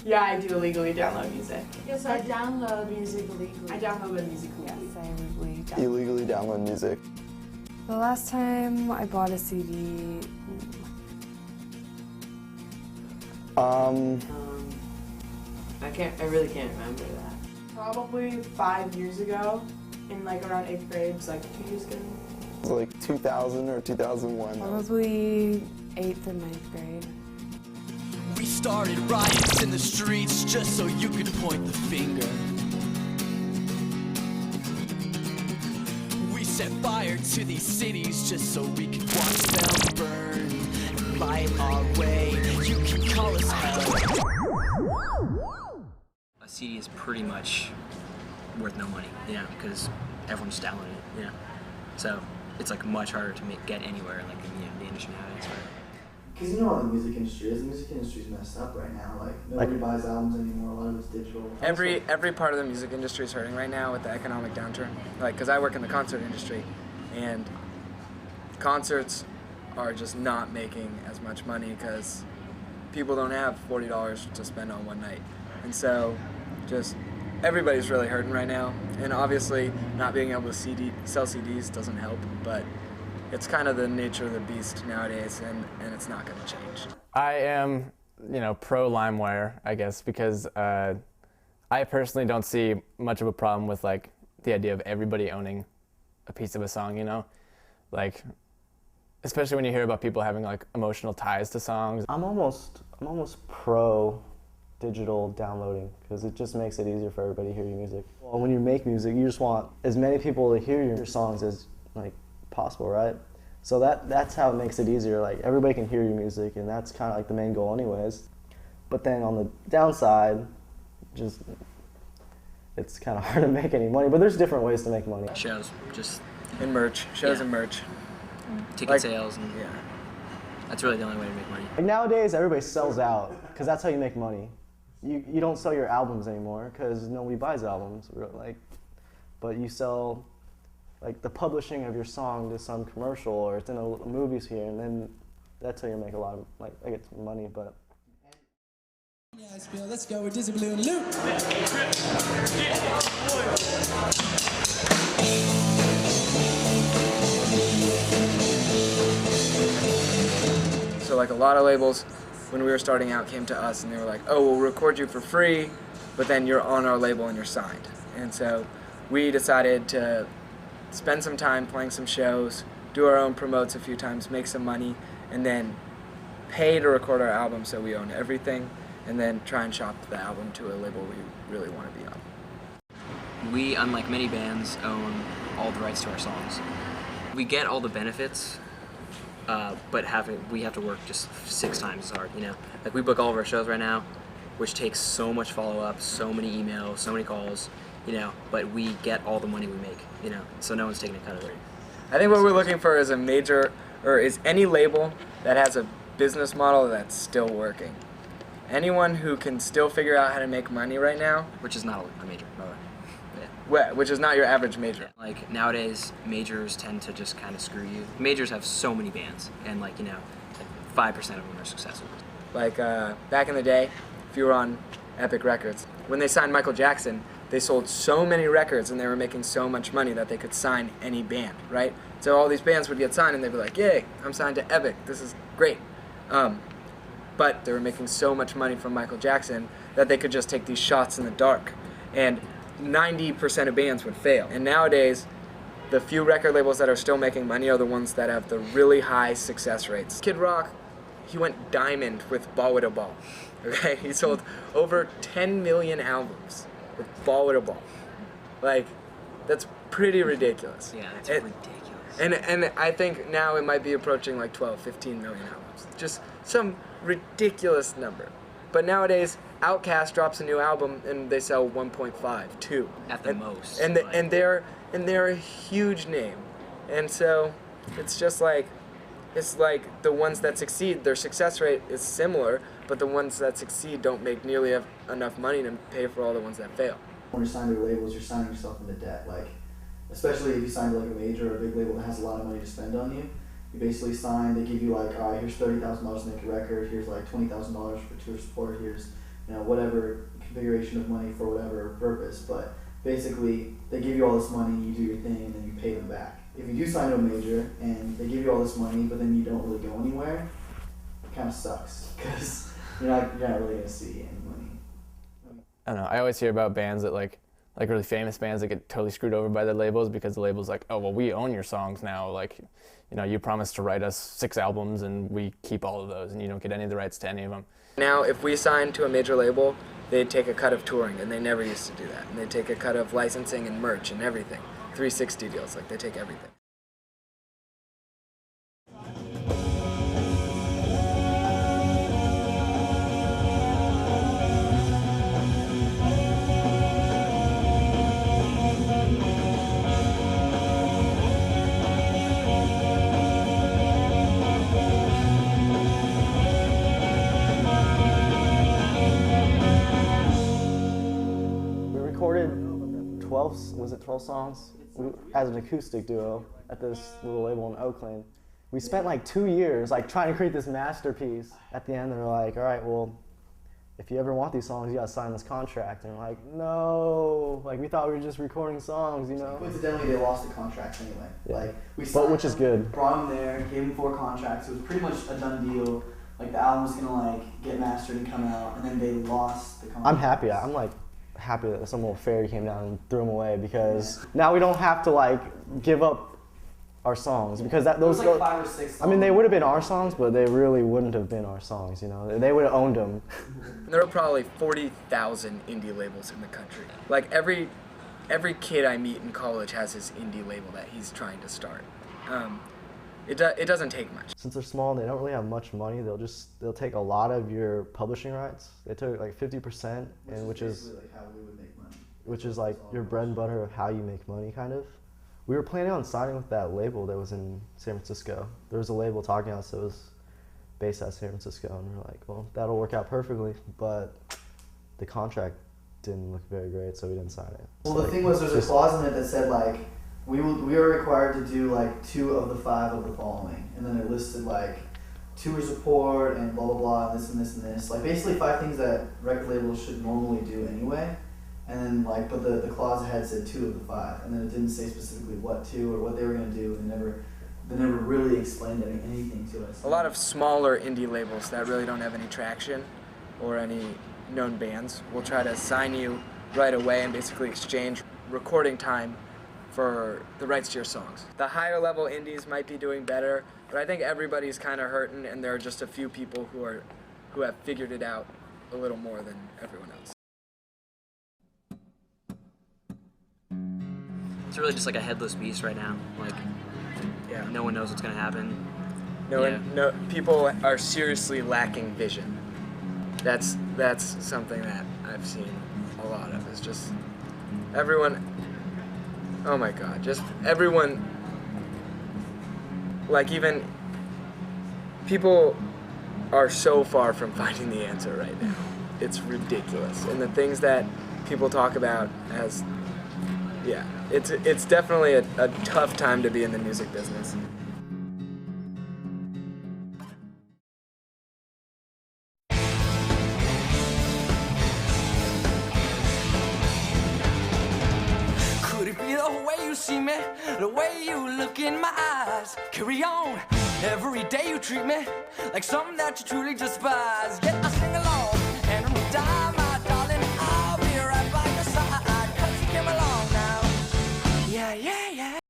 Yeah, I do illegally download music. Yes, I download music illegally. I download music illegally. Yes, I illegally download music. The last time I bought a CD, I really can't remember that. Probably 5 years ago, in like around 8th grade, it's like 2 years ago. It was like 2000 or 2001. probably 8th or 9th grade. We started riots in the streets just so you could point the finger. We set fire to these cities just so we could watch them burn and light our way. You can call us hell. A CD is pretty much worth no money, you know, because everyone's downloading it, you know. So it's like much harder to get anywhere, like in the industry nowadays. Because you know how the music industry is. The music industry's messed up right now. Like nobody buys albums anymore. A lot of it's digital. Every part of the music industry is hurting right now with the economic downturn. Like, because I work in the concert industry, and concerts are just not making as much money because people don't have $40 to spend on one night, and so just everybody's really hurting right now. And obviously, not being able to sell CDs doesn't help, but it's kind of the nature of the beast nowadays, and it's not going to change. I am, pro LimeWire, I guess, because I personally don't see much of a problem with like the idea of everybody owning a piece of a song, like especially when you hear about people having like emotional ties to songs. I'm almost pro digital downloading because it just makes it easier for everybody to hear your music. Well, when you make music, you just want as many people to hear your songs as like possible, right? So that's how it makes it easier. Like everybody can hear your music, and that's kind of like the main goal anyways. But then on the downside, just it's kind of hard to make any money, but there's different ways to make money. Shows, just And merch, shows and merch. ticket sales, and that's really the only way to make money. Like nowadays, everybody sells out because that's how you make money. You don't sell your albums anymore because nobody buys albums, but you sell like the publishing of your song to some commercial or it's in a movies here, and then that's how you make a lot of I get some money, but. Let's go with Dizzy Blue and Luke. So like a lot of labels, when we were starting out, came to us and they were like, oh, we'll record you for free, but then you're on our label and you're signed. And so we decided to spend some time playing some shows, do our own promotes a few times, make some money, and then pay to record our album so we own everything, and then try and shop the album to a label we really want to be on. We, unlike many bands, own all the rights to our songs. We get all the benefits, but we have to work just 6 times as hard, Like we book all of our shows right now, which takes so much follow-up, so many emails, so many calls, but we get all the money we make, so no one's taking a cut of it. I think what we're looking for is is any label that has a business model that's still working. Anyone who can still figure out how to make money right now. Which is not a major, by the way. Which is not your average major. Yeah, like nowadays, majors tend to just kind of screw you. Majors have so many bands, and 5% of them are successful. Like back in the day, if you were on Epic Records, when they signed Michael Jackson, they sold so many records and they were making so much money that they could sign any band, right? So all these bands would get signed and they'd be like, yay, I'm signed to Epic, this is great. But they were making so much money from Michael Jackson that they could just take these shots in the dark. And 90% of bands would fail. And nowadays, the few record labels that are still making money are the ones that have the really high success rates. Kid Rock, he went diamond with Ball with a Ball. Okay, he sold over 10 million albums with Ball with a Ball. That's pretty ridiculous. Yeah, it's ridiculous. And I think now it might be approaching 12, 15 million albums. Just some ridiculous number. But nowadays, Outkast drops a new album and they sell 1.5, 2. At the most. And they're a huge name. And so it's just it's like the ones that succeed, their success rate is similar, but the ones that succeed don't make nearly enough money to pay for all the ones that fail. When you're signed to labels, you're signing yourself into debt. Especially if you sign to a major or a big label that has a lot of money to spend on you. You basically sign, they give you all right, here's $30,000 to make a record, here's $20,000 for tour support, here's whatever configuration of money for whatever purpose. But basically, they give you all this money, you do your thing, and then you pay them back. If you do sign to a major and they give you all this money, but then you don't really go anywhere, it kind of sucks because you're not really gonna see any money. I don't know. I always hear about bands that like really famous bands that get totally screwed over by their labels because the label's like, oh well, we own your songs now. Like, you promised to write us 6 albums and we keep all of those, and you don't get any of the rights to any of them. Now, if we signed to a major label, they'd take a cut of touring, and they never used to do that. And they'd take a cut of licensing and merch and everything. 360 deals, like they take everything. We recorded 12 songs as an acoustic duo at this little label in Oakland. We spent like 2 years like trying to create this masterpiece. At the end, they're like, all right, well, if you ever want these songs, you gotta sign this contract. And we're like, no, like we thought we were just recording songs, Coincidentally, they lost the contracts anyway. Yeah. Like we But signed which is them, good. Brought them there, gave them 4 contracts. It was pretty much a done deal. Like the album was gonna like get mastered and come out, and then they lost the contract. I'm happy. I'm like happy that some little fairy came down and threw them away because now we don't have to like give up our songs because those like 5 or 6 songs. I mean, they would have been our songs, but they really wouldn't have been our songs. They would have owned them. There are probably 40,000 indie labels in the country. Like every kid I meet in college has his indie label that he's trying to start. It doesn't take much. Since they're small and they don't really have much money, they'll take a lot of your publishing rights. They took like 50%, which is like how we would make money. Which is like your bread and butter of how you make money, kind of. We were planning on signing with that label that was in San Francisco. There was a label talking to us that was based out of San Francisco, and we were like, well, that'll work out perfectly, but the contract didn't look very great, so we didn't sign it. Well, the thing was, there's a clause in it that said like, we are required to do like 2 of the 5 of the following, and then it listed like tour support and blah blah blah, and this and this and this. Like basically 5 things that record labels should normally do anyway. And then like, but the clause ahead said 2 of the 5, and then it didn't say specifically what 2 or what they were gonna do, and they never really explained anything to us. A lot of smaller indie labels that really don't have any traction or any known bands will try to sign you right away and basically exchange recording time for the rights to your songs. The higher level indies might be doing better, but I think everybody's kind of hurting, and there are just a few people who have figured it out a little more than everyone else. It's really just like a headless beast right now. Like, Yeah. no one knows what's gonna happen. No, people are seriously lacking vision. That's something that I've seen a lot of. Is just everyone. Oh my God! Just everyone. Like even people are so far from finding the answer right now. It's ridiculous, and the things that people talk about as. Yeah, it's definitely a tough time to be in the music business. Could it be the way you see me, the way you look in my eyes? Carry on, every day you treat me like something that you truly despise. Yet I sing along.